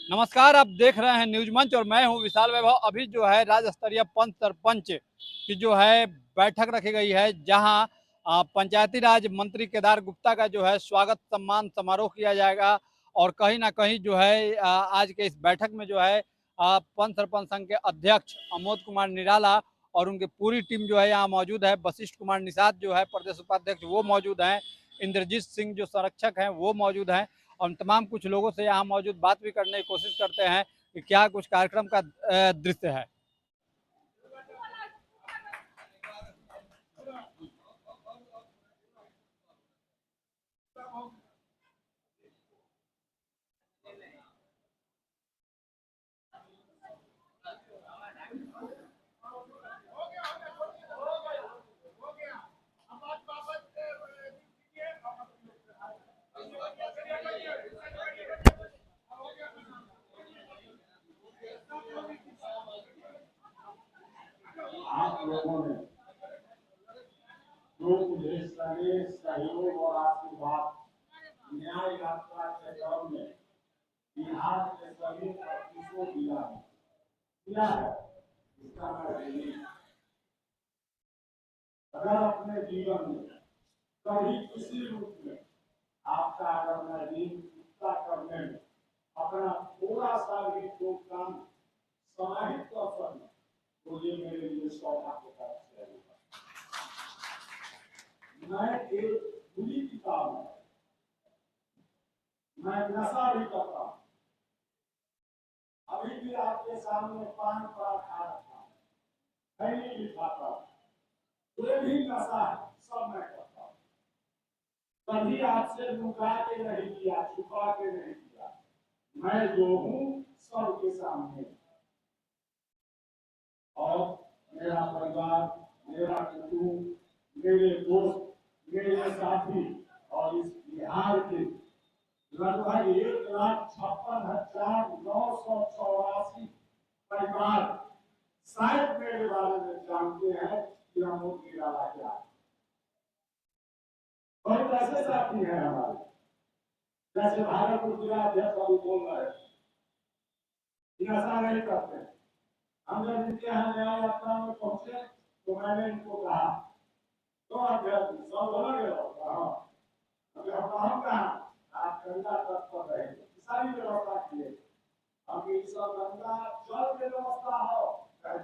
नमस्कार, आप देख रहे हैं न्यूज मंच और मैं हूं विशाल वैभव। अभी जो है राज्य स्तरीय पंच सरपंच की जो है बैठक रखी गई है, जहां पंचायती राज मंत्री केदार गुप्ता का जो है स्वागत सम्मान समारोह किया जाएगा। और कहीं ना कहीं जो है आज के इस बैठक में जो है पंच सरपंच संघ के अध्यक्ष अमोद कुमार निराला और उनकी पूरी टीम जो है यहाँ मौजूद है। वशिष्ठ कुमार निषाद जो है प्रदेश उपाध्यक्ष वो मौजूद हैं। इंद्रजीत सिंह जो संरक्षक हैं वो मौजूद हैं। और तमाम कुछ लोगों से यहाँ मौजूद बात भी करने की कोशिश करते हैं कि क्या कुछ कार्यक्रम का दृश्य है। आप लोगों ने जो मुझे सहयोग और आशीर्वाद न्याय यात्रा के क्रम में बिहार के सभी पार्टी को दिया है इसका मैं ऋणी। अगर अपने जीवन में कभी किसी रूप में आपका अगर मैं ऋण चुकता करने में अपना थोड़ा सा भी योगदान समाहित कर सकूं तो ये मेरे लिए सौभाग्य का विषय होगा। मैं एक बुरी किताब हूं, मैं नशा भी करता हूं। अभी भी आपके सामने पान पर खा रखा खैनी भी खाता हूं, ये भी नशा है, सब मैं करता हूं। कभी आपसे लुका के नहीं किया, छुपा के नहीं किया। मैं जो हूं सबके सामने। और मेरा परिवार, मेरा कुटुंब, मेरे दोस्त, मेरे साथी और इस बिहार के लगभग 1,56,984 परिवार शायद मेरे बारे में जानते हैं कि अमोद निराला क्या है। बहुत ऐसे साथी हैं हमारे, जैसे भागलपुर जिला अध्यक्ष अभी बोल रहे हैं, नशा नहीं करते। हम जब इनके यहाँ न्याय यात्रा में पहुंचे तो मैंने इनको कहा तो अध्यक्ष सब अलग है, हम कहा आप गंगा तट पर रहे, सारी व्यवस्था किए। हम इस गंगा जल की व्यवस्था हो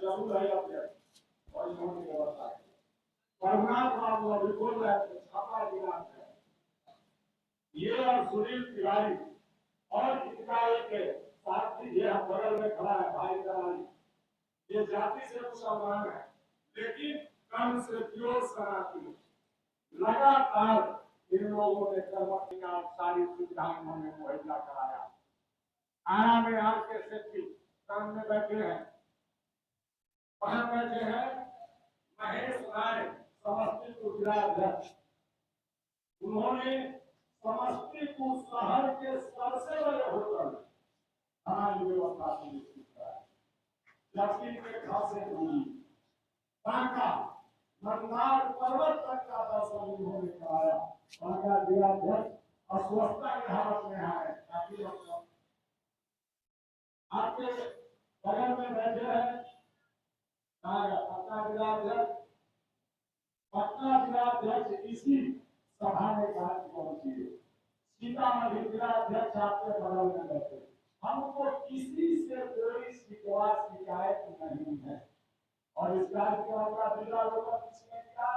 जरूर है अध्यक्ष, और इन्होंने व्यवस्था की। रघुनाथ बाबू अभी बोल रहे थे छापा जिला में ये और सुनील तिवारी और इनका एक साथी ये बगल में खड़ा है भाई करानी, ये जाति से मुसलमान है लेकिन कर्म से प्योर सनातनी। लगातार इन लोगों ने कर्मठ का सारी सुविधाएं उन्होंने मुहैया कराया। आरा में आके सेठी सामने बैठे हैं, वहां बैठे हैं महेश राय समस्तीपुर जिला अध्यक्ष। उन्होंने समस्तीपुर शहर के सबसे बड़े होटल हमारी व्यवस्था सुनिश्चित कराई, जबकि के खासे दूरी बांका मंदार पर्वत तक का दर्शन उन्होंने कराया। बांका जिलाध्यक्ष अस्वस्थता की हालत में है, काफी आपके बगल में बैठे हैं पटना जिलाध्यक्ष। पटना जिलाध्यक्ष इसी सभा में कहा पहुंची, सीतामढ़ी जिलाध्यक्ष आपके बगल में बैठे। हमको किसी से कोई शिकवा शिकायत नहीं है और इस कार्यक्रम का जिला लोग किसने किया,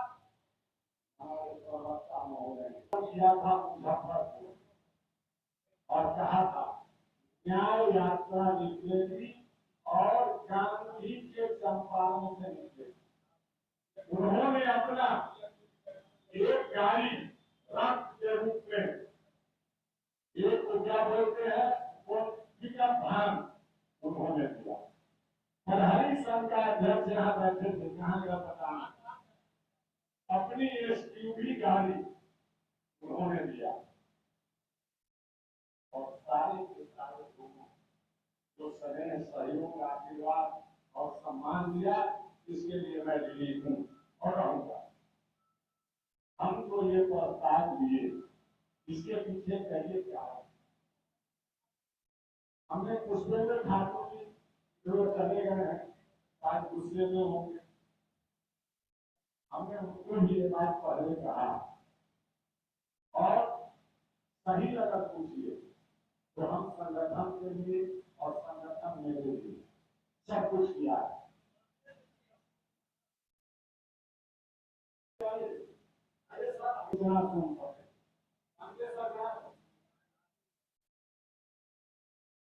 हमारे प्रवक्ता महोदय ने किया था मुजफ्फरपुर और कहा था न्याय यात्रा निकलेगी और गांधी के चंपारण से निकलेगी। उन्होंने अपना एक गाड़ी रथ के रूप में, एक को क्या बोलते हैं वो पिकअप वैन उन्होंने दिया। प्रहरी संघ का अध्यक्ष यहाँ बैठे थे, कहाँ का पता नहीं, अपनी एसयूवी गाड़ी उन्होंने दिया। और सारे के सारे लोगों जो स्नेह सहयोग आशीर्वाद और सम्मान दिया, इसके लिए मैं ऋणी हूँ और रहूंगा। हमको ये प्रस्ताव दिए, इसके पीछे कहिए क्या है। हमने पुष्पेंद्र ठाकुर जी जो चले गए हैं, आज गुस्से में होंगे। हमने उनको भी ये बात पहले कहा, और सही अगर पूछिए तो हम संगठन के लिए और संगठन मेरे लिए सब कुछ किया है।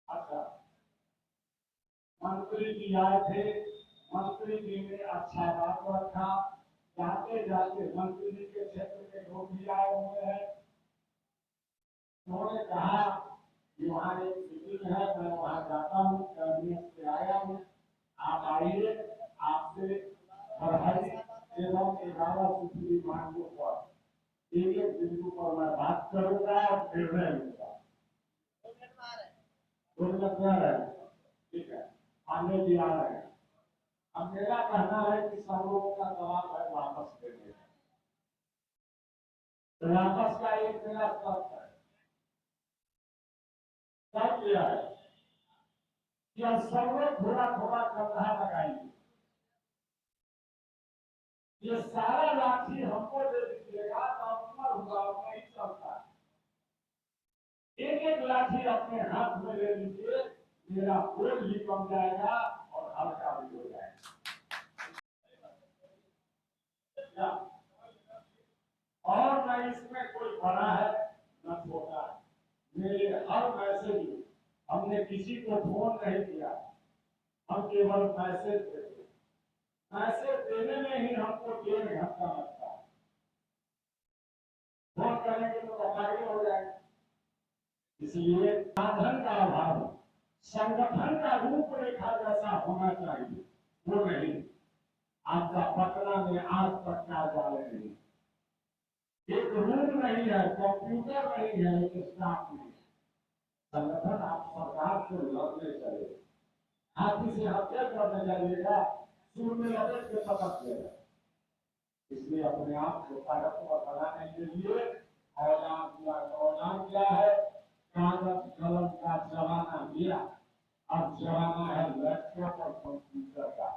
अच्छा, मंत्री जी आए थे, मंत्री जी ने अच्छा बात रखा। जाते जाते मंत्री जी के क्षेत्र के लोग भी आए हुए हैं, उन्होंने कहा कि वहाँ एक मीटिंग है, मैं वहाँ जाता हूँ, कैबिनेट से आया हूँ, आप आइए, आपसे बढ़ाई एवं 11 सूत्री मांगों पर एक एक बिंदु पर मैं बात करूंगा और निर्णय लूंगा। 2 मिनट में आ रहे हैं, ठीक है, आने भी आ रहे हैं। अब मेरा कहना है कि सब लोगों का जवाब है वापस देने, तो वापस का एक मेरा शर्त है, शर्त यह है कि अब सब लोग थोड़ा थोड़ा कंधा लगाएंगे। ये सारा लाठी हमको दे दीजिएगा तो अमर हुआ नहीं चलता। एक एक लाठी अपने हाथ में ले लीजिए, मेरा बोझ भी कम जाएगा और हल्का भी हो जाएगा। और न इसमें कोई बड़ा है न छोटा है। मेरे हर मैसेज में हमने किसी को फोन नहीं किया, हम केवल मैसेज देते। मैसेज देने में ही हमको 1.5 घंटा लगता है, फोन करेंगे तो आगे हो जाएगा। इसलिए साधन का अभाव, संगठन का रूपरेखा जैसा होना चाहिए वो नहीं। आपका पटना में आज तक कार्यालय नहीं, एक रूम नहीं है, कंप्यूटर नहीं है, एक स्टाफ नहीं है। संगठन आप सरकार से लड़ने चले, हाथी से हत्या करने जाइएगा, सूर में लपेट के पकड़ लेगा। इसलिए अपने आप को ताकतवर बनाने के लिए ऐलान किया है, कागज कलम का जमाना गया, अब जमाना है लैपटॉप और कंप्यूटर का।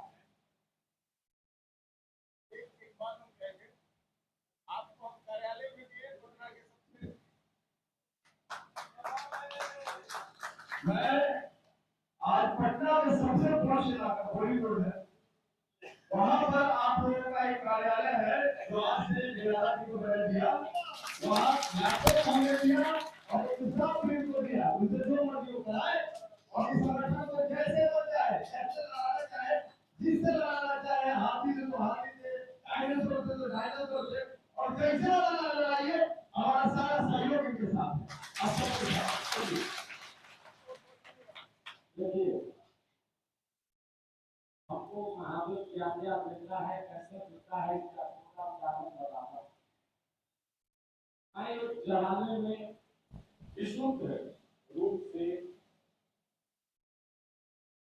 आपको कार्यालय में दिए कोरोना के सबसे मैं आज पटना में सबसे बड़ा इलाका हॉलीवुड है, वहां पर आप लोगों का एक कार्यालय है जो आज से जिला को बना दिया, वहां लैपटॉप हमने दिया और दूसरा प्रिंट को दिया, उनसे जो मर्जी होता है और इस संगठन को जैसे होता है ऐसे लगाना चाहे, जिससे लगाना चाहे, हाथी से तो हाथी से, डायनासोर से तो डायनासोर से, और कैसे लगाना लगाइए, हमारा सारा सहयोग इनके साथ है। आप सबके साथ देखिए, हमको महावीर की आज्ञा मिलता है, कैसे मिलता है इसका पूरा उदाहरण बताता हूँ। मैं एक जमाने में विशुद्ध रूप से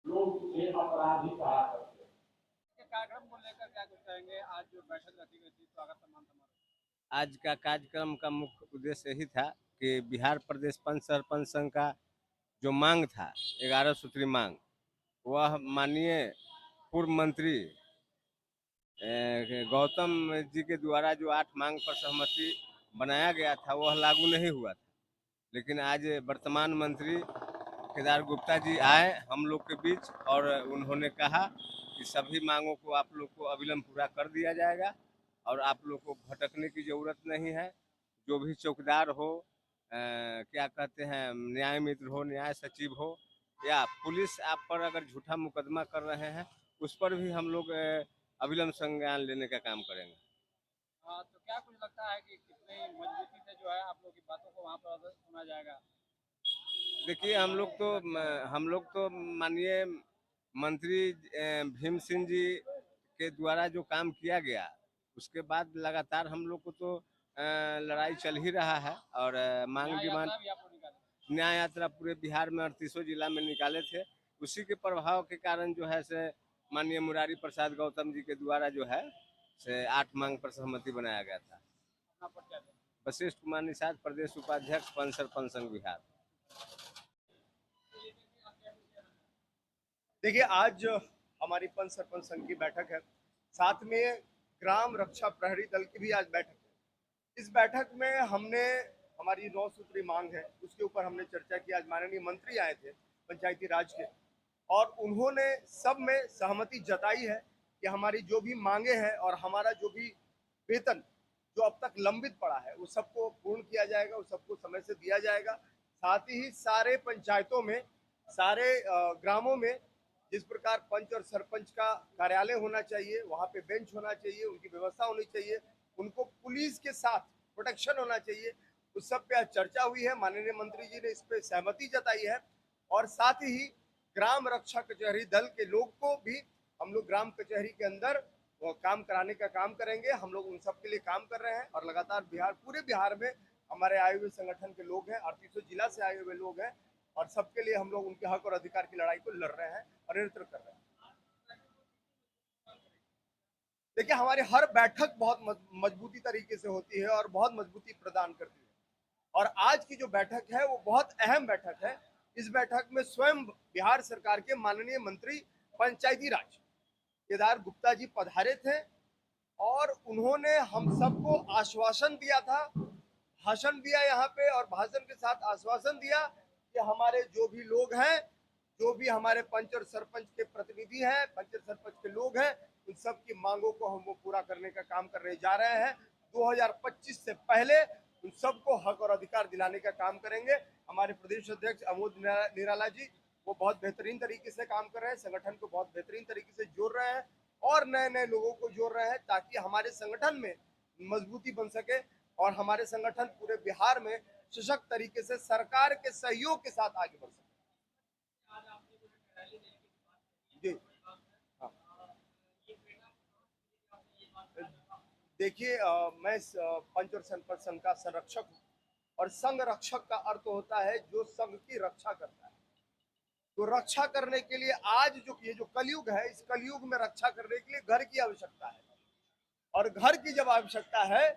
लोग मुझे अपराधी कहा करते हैं। कार्यक्रम को लेकर क्या कुछ कहेंगे? आज जो बैठक रखी गई थी स्वागत सम्मान समारोह, आज का कार्यक्रम का मुख्य उद्देश्य यही था कि बिहार प्रदेश पंच सरपंच संघ का जो मांग था 11 सूत्री मांग, वह माननीय पूर्व मंत्री गौतम जी के द्वारा जो 8 मांग पर सहमति बनाया गया था वह लागू नहीं हुआ था। लेकिन आज वर्तमान मंत्री केदार गुप्ता जी आए हम लोग के बीच और उन्होंने कहा कि सभी मांगों को आप लोग को अविलंब पूरा कर दिया जाएगा और आप लोग को भटकने की जरूरत नहीं है। जो भी चौकीदार हो, क्या कहते हैं, न्याय मित्र हो, न्याय सचिव हो या पुलिस आप पर अगर झूठा मुकदमा कर रहे हैं उस पर भी हम लोग अविलंब संज्ञान लेने का काम करेंगे। तो क्या कुछ लगता है कि कितनी मजबूती से जो है आप लोग की बातों को वहाँ पर सुना जाएगा? देखिए, हम लोग तो माननीय मंत्री भीम सिंह जी के द्वारा जो काम किया गया उसके बाद लगातार हम लोग को तो लड़ाई चल ही रहा है और मांग डिमांड न्याय यात्रा पूरे बिहार में 38 जिला में निकाले थे। उसी के प्रभाव के कारण जो है से माननीय मुरारी प्रसाद गौतम जी के द्वारा जो है से 8 मांग पर सहमति बनाया गया था। वशिष्ठ कुमार निषाद, प्रदेश उपाध्यक्ष पंच सरपंच संघ बिहार। देखिए, आज हमारी पंच सरपंच संघ की बैठक है, साथ में ग्राम रक्षा प्रहरी दल की भी आज बैठक है। इस बैठक में हमने हमारी 9 सूत्री मांग है, उसके ऊपर हमने चर्चा की। आज माननीय मंत्री आए थे पंचायती राज के, और उन्होंने सब में सहमति जताई है कि हमारी जो भी मांगे हैं और हमारा जो भी वेतन जो अब तक लंबित पड़ा है वो सबको पूर्ण किया जाएगा, वो सबको समय से दिया जाएगा। साथ ही सारे पंचायतों में, सारे ग्रामों में जिस प्रकार पंच और सरपंच का कार्यालय होना चाहिए, वहाँ पे बेंच होना चाहिए, उनकी व्यवस्था होनी चाहिए, उनको पुलिस के साथ प्रोटेक्शन होना चाहिए, उस सब पे आज चर्चा हुई है। माननीय मंत्री जी ने इस पे सहमति जताई है। और साथ ही ग्राम रक्षा कचहरी दल के लोग को भी हम लोग ग्राम कचहरी के अंदर काम कराने का काम करेंगे। हम लोग उन सब के लिए काम कर रहे हैं और लगातार पूरे बिहार में हमारे आए हुए संगठन के लोग हैं, 3800 जिला से आए हुए लोग हैं, और सबके लिए हम लोग उनके हक और अधिकार की लड़ाई को लड़ रहे हैं और निरंतर कर रहे हैं। देखिए, हमारी हर बैठक बहुत मजबूती तरीके से होती है और बहुत मजबूती प्रदान करती है, और आज की जो बैठक है वो बहुत अहम बैठक है। इस बैठक में स्वयं बिहार सरकार के माननीय मंत्री पंचायती राज केदार गुप्ता जी पधारे थे, और उन्होंने हम सबको आश्वासन दिया था, भाषण दिया यहाँ पे, और भाषण के साथ आश्वासन दिया कि हमारे जो भी लोग हैं, जो भी हमारे पंच और सरपंच के प्रतिनिधि हैं, पंच और सरपंच के लोग हैं, उन सब की मांगों को हम वो पूरा करने का काम करने जा रहे हैं। 2025 से पहले उन सबको हक और अधिकार दिलाने का काम करेंगे। हमारे प्रदेश अध्यक्ष अमोद निराला जी वो बहुत बेहतरीन तरीके से काम कर रहे हैं, संगठन को बहुत बेहतरीन तरीके से जोड़ रहे हैं और नए नए लोगों को जोड़ रहे हैं, ताकि हमारे संगठन में मजबूती बन सके और हमारे संगठन पूरे बिहार में सशक्त तरीके से सरकार के सहयोग के साथ आगे बढ़ सके। जी हाँ, देखिए, मैं पंच और सरपंच संघ का संरक्षक हूँ, और संघ रक्षक का अर्थ होता है जो संघ की रक्षा करता है। तो रक्षा करने के लिए आज जो ये जो कलयुग है, इस कलयुग में रक्षा करने के लिए घर की आवश्यकता है, और घर की जब आवश्यकता है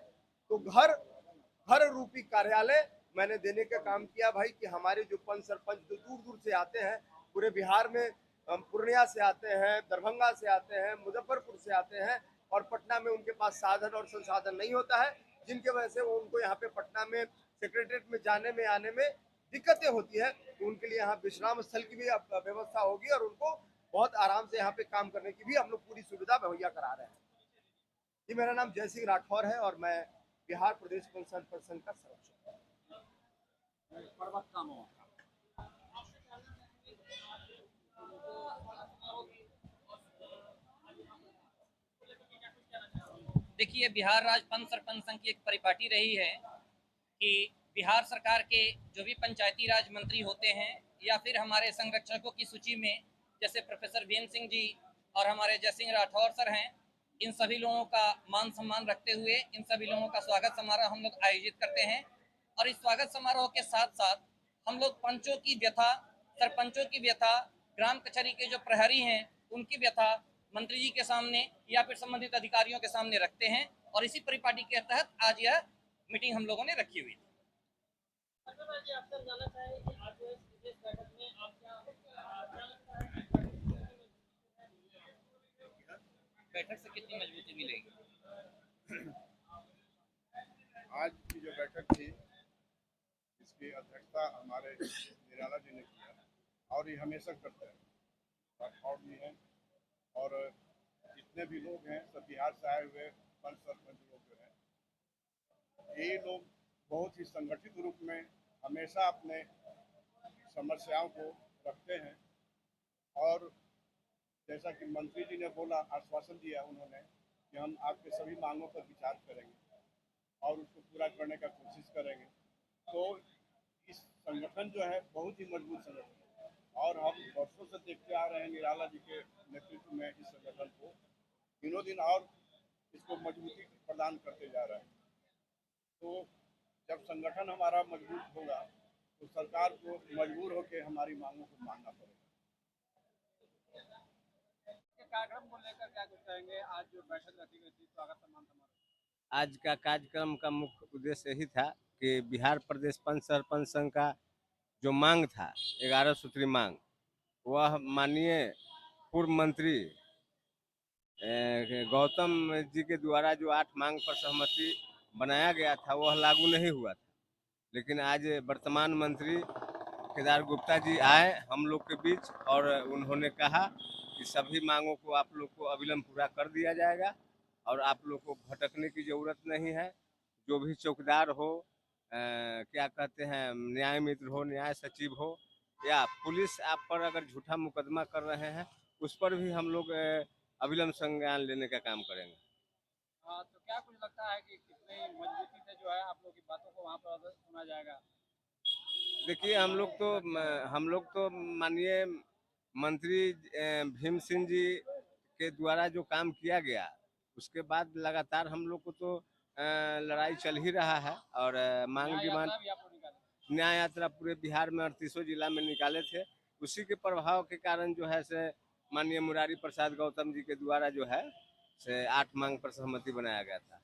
तो घर रूपी कार्यालय मैंने देने का काम किया भाई, कि हमारे जो पंच सरपंच जो दूर दूर से आते हैं, पूरे बिहार में पूर्णिया से आते हैं, दरभंगा से आते हैं, मुजफ्फरपुर से आते हैं, और पटना में उनके पास साधन और संसाधन नहीं होता है, जिनके वजह से वो उनको यहाँ पे पटना में सेक्रेटरीट में जाने में आने में दिक्कतें होती है। तो उनके लिए यहाँ विश्राम स्थल की भी व्यवस्था होगी, और उनको बहुत आराम से यहाँ पे काम करने की भी हम लोग पूरी सुविधा मुहैया करा रहे हैं। जी, मेरा नाम जय सिंह राठौर है और मैं बिहार प्रदेश पंच सरपंच संघ का संरक्षक हूँ। देखिए, बिहार राज्य पंच सरपंच संघ की एक परिपाटी रही है कि बिहार सरकार के जो भी पंचायती राज मंत्री होते हैं या फिर हमारे संरक्षकों की सूची में जैसे प्रोफेसर भीम सिंह जी और हमारे जय सिंह राठौर सर हैं, इन सभी लोगों का मान सम्मान रखते हुए इन सभी लोगों का स्वागत समारोह हम लोग आयोजित करते हैं। और इस स्वागत समारोह के साथ साथ हम लोग पंचों की व्यथा, सरपंचों की व्यथा, ग्राम कचहरी के जो प्रहरी हैं उनकी व्यथा मंत्री जी के सामने या फिर संबंधित अधिकारियों के सामने रखते हैं, और इसी परिपाटी के तहत आज यह मीटिंग हम लोगों ने रखी हुई थी। बैठक से कितनी मजबूती मिलेगी? आज की जो बैठक थी इसकी अध्यक्षता हमारे निराला जी ने किया, और ये हमेशा करते हैं, राठौर जी हैं और जितने भी लोग हैं सब बिहार से आए हुए पंच सरपंच लोग जो हैं, ये लोग बहुत ही संगठित रूप में हमेशा अपने समस्याओं को रखते हैं। और जैसा कि मंत्री जी ने बोला, आश्वासन दिया उन्होंने कि हम आपके सभी मांगों पर विचार करेंगे और उसको पूरा करने का कोशिश करेंगे। तो इस संगठन जो है बहुत ही मजबूत संगठन है, और हम वर्षों से देखते आ रहे हैं निराला जी के नेतृत्व में इस संगठन को दिनों दिन और इसको मजबूती प्रदान करते जा रहे हैं। तो जब संगठन हमारा मजबूत होगा तो सरकार को मजबूर होकर हमारी मांगों को मानना पड़ेगा। कार्यक्रम को लेकर क्या कुछ कहेंगे? आज जो बैठक रखी गई थी स्वागत सम्मान समारोह, आज का कार्यक्रम का मुख्य उद्देश्य यही था कि बिहार प्रदेश पंच सरपंच संघ का जो मांग था 11 सूत्री मांग, वह माननीय पूर्व मंत्री गौतम जी के द्वारा जो 8 मांग पर सहमति बनाया गया था वह लागू नहीं हुआ था। लेकिन आज वर्तमान मंत्री केदार गुप्ता जी आए हम लोग के बीच और उन्होंने कहा कि सभी मांगों को आप लोग को अविलंब पूरा कर दिया जाएगा और आप लोग को भटकने की ज़रूरत नहीं है। जो भी चौकीदार हो, क्या कहते हैं, न्याय मित्र हो, न्याय सचिव हो या पुलिस आप पर अगर झूठा मुकदमा कर रहे हैं उस पर भी हम लोग अविलंब संज्ञान लेने का काम करेंगे। तो क्या कुछ लगता है कि कितनी मजबूती से जो है आप लोग की बातों को वहाँ पर सुना जाएगा? देखिए हम लोग तो माननीय मंत्री भीम सिंह जी के द्वारा जो काम किया गया उसके बाद लगातार हम लोग को तो लड़ाई चल ही रहा है और मांग डिमांड न्याय यात्रा पूरे बिहार में 38 जिला में निकाले थे। उसी के प्रभाव के कारण जो है से माननीय मुरारी प्रसाद गौतम जी के द्वारा जो है से 8 मांग पर सहमति बनाया गया था।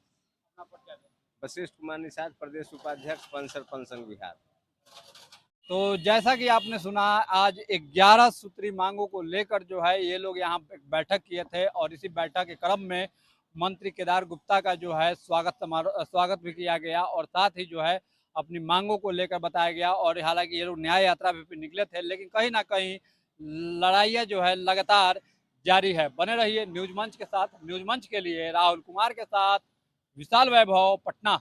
वशिष्ठ कुमार निषाद, प्रदेश उपाध्यक्ष पंच संघ बिहार। तो जैसा कि आपने सुना, आज 11 सूत्री मांगों को लेकर जो है ये लोग यहाँ बैठक किए थे और इसी बैठक के क्रम में मंत्री केदार गुप्ता का जो है स्वागत भी किया गया और साथ ही जो है अपनी मांगों को लेकर बताया गया। और हालांकि ये लोग न्याय यात्रा पे निकले थे लेकिन कहीं ना कहीं लड़ाइयाँ जो है लगातार जारी है। बने रहिए न्यूज मंच के साथ। न्यूज मंच के लिए राहुल कुमार के साथ विशाल वैभव, पटना।